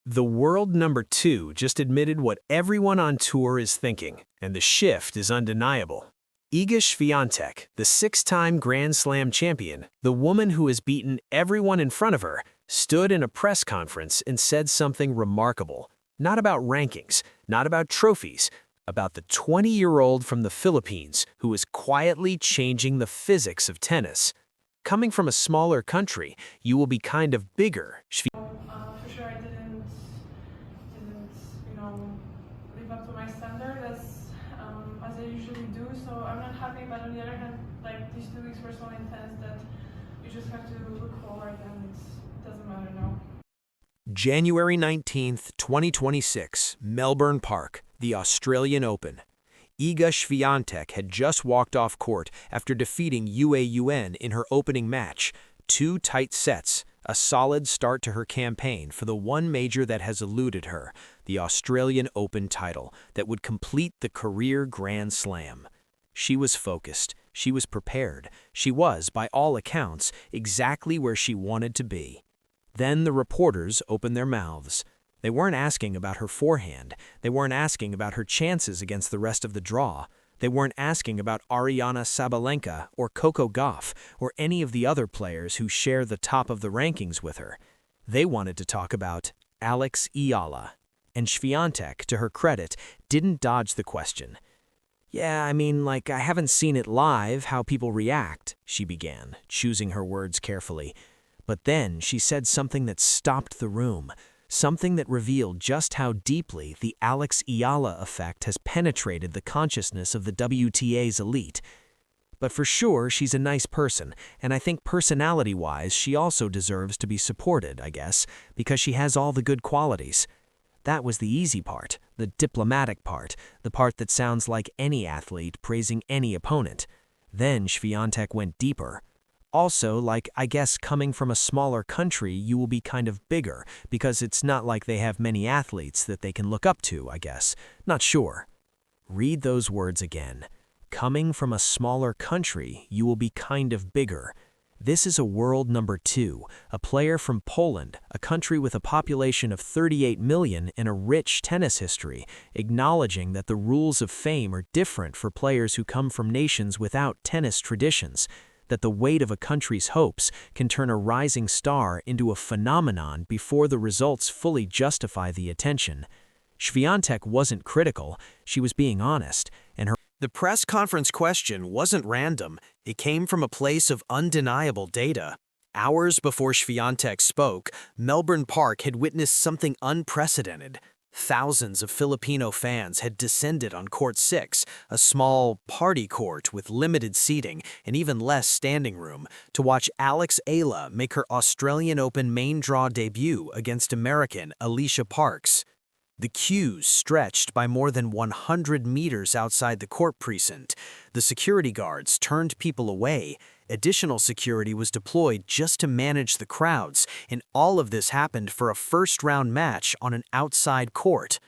The world number 2 just admitted what everyone on tour is thinking, and the shift is undeniable. Iga Świątek, the 6-time Grand Slam champion, the woman who has beaten everyone in front of her, stood in a press conference and said something remarkable. Not about rankings, not about trophies, about the 20-year-old from the Philippines who is quietly changing the physics of tennis. Coming from a smaller country, you will be kind of bigger. For sure, I didn't, live up to my standard as I usually do. So I'm not happy. But on the other hand, like these 2 weeks were so intense that you just have to look forward, and it doesn't matter now. January 19th, 2026, Melbourne Park, the Australian Open. Iga Świątek had just walked off court after defeating UAUN in her opening match. 2 tight sets, a solid start to her campaign for the one major that has eluded her, the Australian Open title that would complete the career Grand Slam. She was focused, she was prepared, she was, by all accounts, exactly where she wanted to be. Then the reporters opened their mouths. They weren't asking about her forehand. They weren't asking about her chances against the rest of the draw. They weren't asking about Ariana Sabalenka or Coco Gauff or any of the other players who share the top of the rankings with her. They wanted to talk about Alex Eala. And Świątek, to her credit, didn't dodge the question. "Yeah, I haven't seen it live, how people react," she began, choosing her words carefully. But then she said something that stopped the room. Something that revealed just how deeply the Alex Eala effect has penetrated the consciousness of the WTA's elite. But for sure, she's a nice person, and I think personality-wise she also deserves to be supported, I guess, because she has all the good qualities. That was the easy part, the diplomatic part, the part that sounds like any athlete praising any opponent. Then Świątek went deeper. Also, I guess coming from a smaller country, you will be kind of bigger, because it's not like they have many athletes that they can look up to, I guess. Not sure. Read those words again. Coming from a smaller country, you will be kind of bigger. This is a world number 2, a player from Poland, a country with a population of 38 million and a rich tennis history, acknowledging that the rules of fame are different for players who come from nations without tennis traditions, that the weight of a country's hopes can turn a rising star into a phenomenon before the results fully justify the attention. Świątek wasn't critical, she was being honest, and the press conference question wasn't random, it came from a place of undeniable data. Hours before Świątek spoke, Melbourne Park had witnessed something unprecedented. Thousands of Filipino fans had descended on Court 6, a small party court with limited seating and even less standing room, to watch Alex Eala make her Australian Open main draw debut against American Alicia Parks. The queues stretched by more than 100 meters outside the court precinct. The security guards turned people away. Additional security was deployed just to manage the crowds, and all of this happened for a first-round match on an outside court.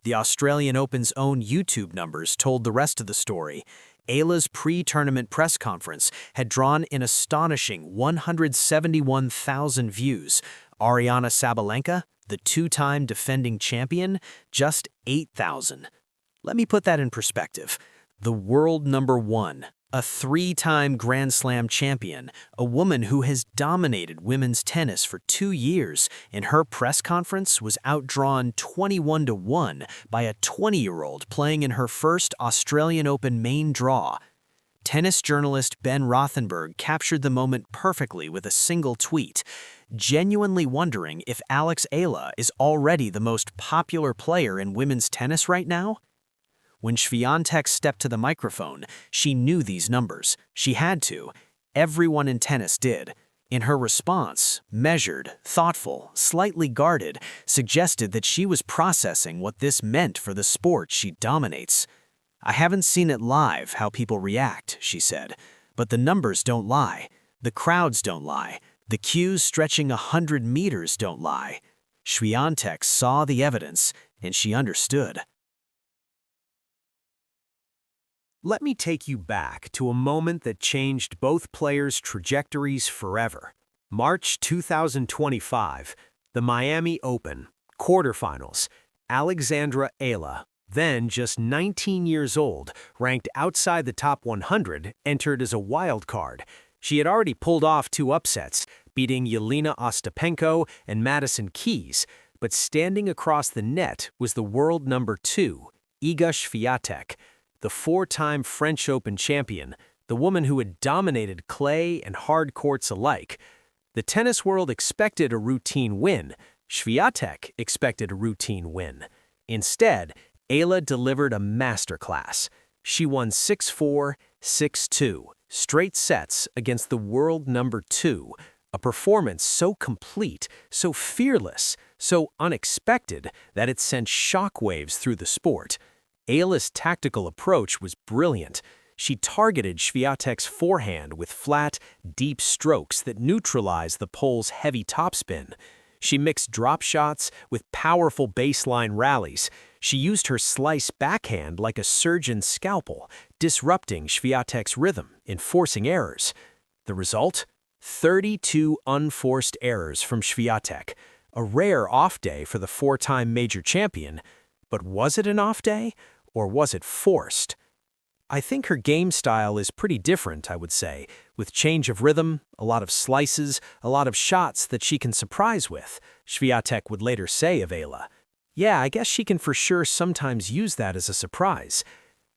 The Australian Open's own YouTube numbers told the rest of the story. Eala's pre-tournament press conference had drawn an astonishing 171,000 views. Ariana Sabalenka, the 2-time defending champion, just 8,000. Let me put that in perspective. The world number 1, a 3-time Grand Slam champion, a woman who has dominated women's tennis for 2 years, in her press conference was outdrawn 21-1 by a 20-year-old playing in her first Australian Open main draw. Tennis journalist Ben Rothenberg captured the moment perfectly with a single tweet, genuinely wondering if Alex Eala is already the most popular player in women's tennis right now. When Świątek stepped to the microphone, she knew these numbers. She had to. Everyone in tennis did. In her response, measured, thoughtful, slightly guarded, suggested that she was processing what this meant for the sport she dominates. "I haven't seen it live, how people react," she said. "But the numbers don't lie. The crowds don't lie. The queues stretching 100 meters don't lie." Świątek saw the evidence, and she understood. Let me take you back to a moment that changed both players' trajectories forever. March 2025, the Miami Open, Quarterfinals. Alexandra Eala, then just 19 years old, ranked outside the top 100, entered as a wild card. She had already pulled off 2 upsets, beating Jelena Ostapenko and Madison Keys, but standing across the net was the world number 2, Iga Świątek, the 4-time French Open champion, the woman who had dominated clay and hard courts alike. The tennis world expected a routine win. Świątek expected a routine win. Instead, Eala delivered a masterclass. She won 6-4, 6-2, straight sets against the world number 2, a performance so complete, so fearless, so unexpected that it sent shockwaves through the sport. Eala's tactical approach was brilliant. She targeted Świątek's forehand with flat, deep strokes that neutralized the Pole's heavy topspin. She mixed drop shots with powerful baseline rallies. She used her slice backhand like a surgeon's scalpel, disrupting Świątek's rhythm and forcing errors. The result? 32 unforced errors from Świątek, a rare off day for the 4-time major champion. But was it an off day, or was it forced? I think her game style is pretty different, I would say, with change of rhythm, a lot of slices, a lot of shots that she can surprise with, Świątek would later say of Eala. Yeah, I guess she can for sure sometimes use that as a surprise.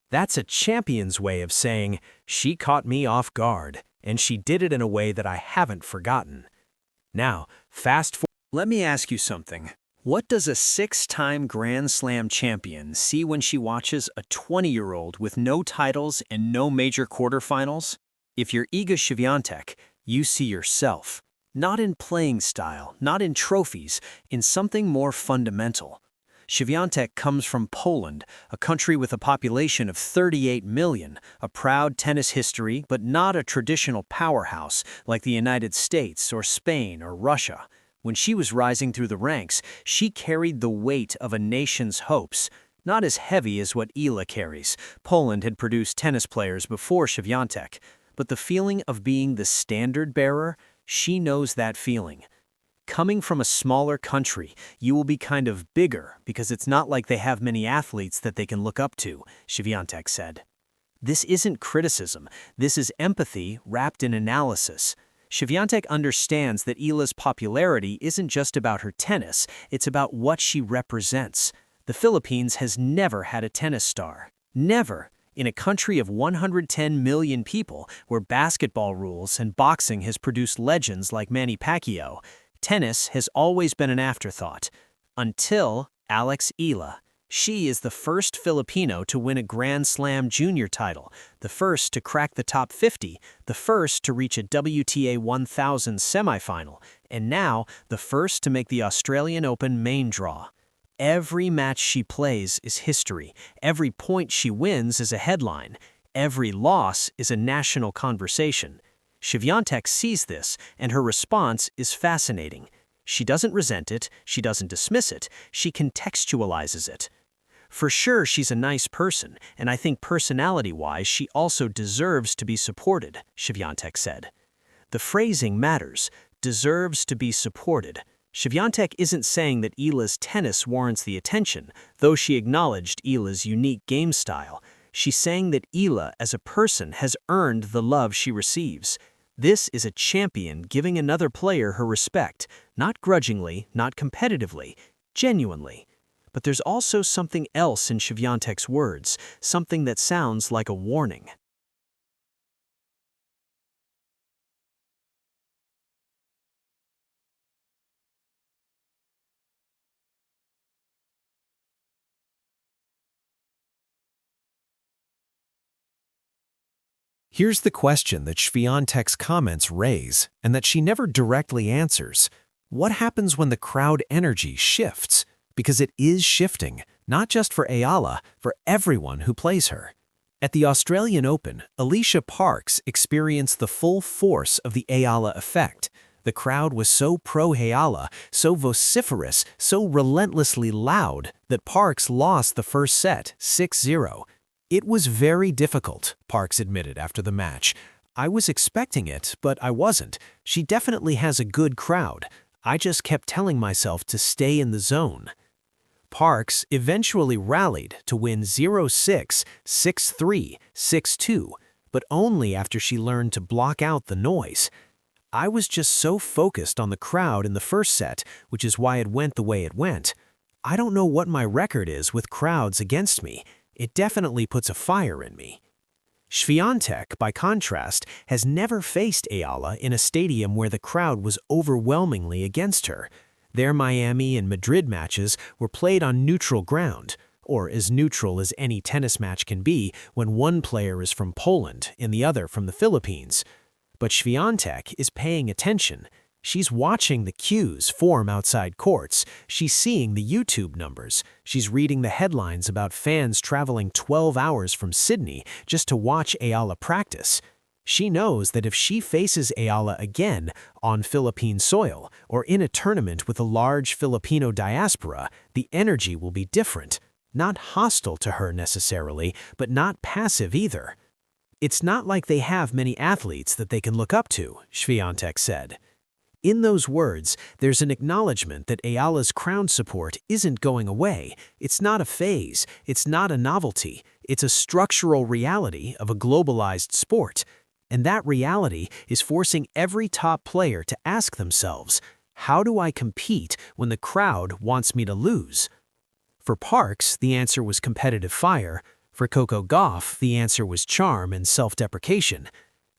That's a champion's way of saying, she caught me off guard, and she did it in a way that I haven't forgotten. Now, fast forward. Let me ask you something. What does a 6-time Grand Slam champion see when she watches a 20-year-old with no titles and no major quarterfinals? If you're Iga Świątek, you see yourself. Not in playing style, not in trophies, in something more fundamental. Świątek comes from Poland, a country with a population of 38 million, a proud tennis history but not a traditional powerhouse like the United States or Spain or Russia. When she was rising through the ranks, she carried the weight of a nation's hopes, not as heavy as what Eala carries. Poland had produced tennis players before Świątek, but the feeling of being the standard bearer, she knows that feeling. Coming from a smaller country, you will be kind of bigger because it's not like they have many athletes that they can look up to, Świątek said. This isn't criticism, this is empathy wrapped in analysis. Świątek understands that Eala's popularity isn't just about her tennis, it's about what she represents. The Philippines has never had a tennis star. Never. In a country of 110 million people, where basketball rules and boxing has produced legends like Manny Pacquiao, tennis has always been an afterthought. Until Alex Eala. She is the first Filipino to win a Grand Slam junior title, the first to crack the top 50, the first to reach a WTA 1000 semifinal, and now the first to make the Australian Open main draw. Every match she plays is history. Every point she wins is a headline. Every loss is a national conversation. Świątek sees this, and her response is fascinating. She doesn't resent it, she doesn't dismiss it, she contextualizes it. For sure, she's a nice person, and I think personality-wise she also deserves to be supported, Świątek said. The phrasing matters, deserves to be supported. Świątek isn't saying that Eala's tennis warrants the attention, though she acknowledged Eala's unique game style. She's saying that Eala as a person has earned the love she receives. This is a champion giving another player her respect, not grudgingly, not competitively, genuinely. But there's also something else in Świątek's words, something that sounds like a warning. Here's the question that Świątek's comments raise, and that she never directly answers. What happens when the crowd energy shifts? Because it is shifting, not just for Eala, for everyone who plays her. At the Australian Open, Alicia Parks experienced the full force of the Eala effect. The crowd was so pro-Eala, so vociferous, so relentlessly loud that Parks lost the first set, 6-0. It was very difficult, Parks admitted after the match. I was expecting it, but I wasn't. She definitely has a good crowd. I just kept telling myself to stay in the zone. Parks eventually rallied to win 0-6, 6-3, 6-2, but only after she learned to block out the noise. I was just so focused on the crowd in the first set, which is why it went the way it went. I don't know what my record is with crowds against me. It definitely puts a fire in me. Świątek, by contrast, has never faced Eala in a stadium where the crowd was overwhelmingly against her. Their Miami and Madrid matches were played on neutral ground, or as neutral as any tennis match can be when one player is from Poland and the other from the Philippines. But Świątek is paying attention. She's watching the queues form outside courts. She's seeing the YouTube numbers. She's reading the headlines about fans traveling 12 hours from Sydney just to watch Eala practice. She knows that if she faces Eala again on Philippine soil or in a tournament with a large Filipino diaspora, the energy will be different. Not hostile to her necessarily, but not passive either. It's not like they have many athletes that they can look up to, Świątek said. In those words, there's an acknowledgment that Eala's crowd support isn't going away. It's not a phase. It's not a novelty. It's a structural reality of a globalized sport. And that reality is forcing every top player to ask themselves, how do I compete when the crowd wants me to lose? For Parks, the answer was competitive fire. For Coco Gauff, the answer was charm and self-deprecation.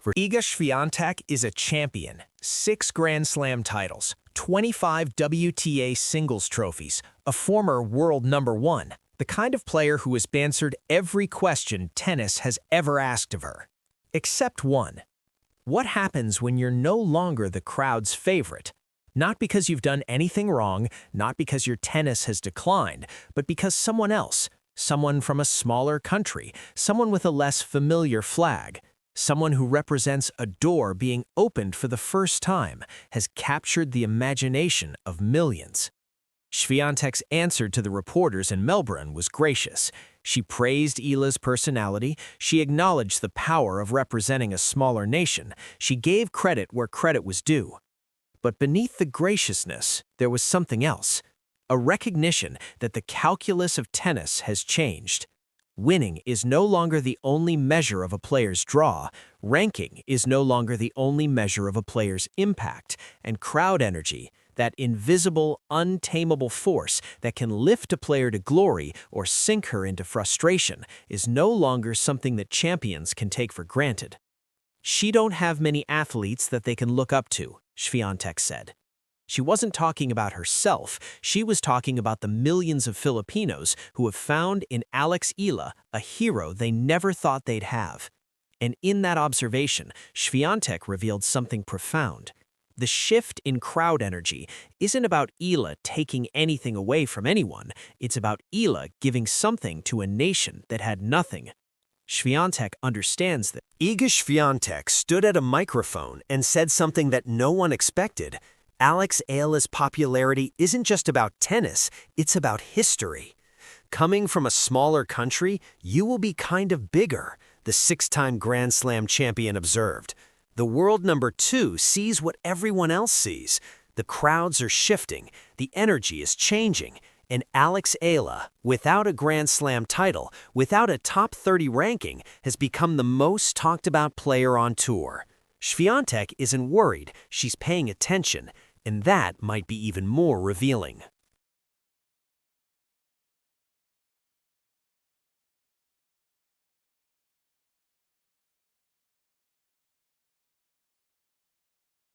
Iga Świątek is a champion. 6 Grand Slam titles, 25 WTA singles trophies, a former world #1, the kind of player who has answered every question tennis has ever asked of her. Except one. What happens when you're no longer the crowd's favorite? Not because you've done anything wrong, not because your tennis has declined, but because someone else, someone from a smaller country, someone with a less familiar flag, someone who represents a door being opened for the first time, has captured the imagination of millions. Świątek's answer to the reporters in Melbourne was gracious. She praised Eala's personality, she acknowledged the power of representing a smaller nation, she gave credit where credit was due. But beneath the graciousness, there was something else. A recognition that the calculus of tennis has changed. Winning is no longer the only measure of a player's draw, ranking is no longer the only measure of a player's impact, and crowd energy, that invisible, untamable force that can lift a player to glory or sink her into frustration, is no longer something that champions can take for granted. She don't have many athletes that they can look up to, Świątek said. She wasn't talking about herself, she was talking about the millions of Filipinos who have found in Alex Eala a hero they never thought they'd have. And in that observation, Świątek revealed something profound. The shift in crowd energy isn't about Eala taking anything away from anyone, it's about Eala giving something to a nation that had nothing. Świątek understands that. Iga Świątek stood at a microphone and said something that no one expected. Alex Eala's popularity isn't just about tennis, it's about history. Coming from a smaller country, you will be kind of bigger, the 6-time Grand Slam champion observed. The world #2 sees what everyone else sees. The crowds are shifting, the energy is changing, and Alex Eala, without a Grand Slam title, without a top 30 ranking, has become the most talked about player on tour. Świątek isn't worried, she's paying attention, and that might be even more revealing.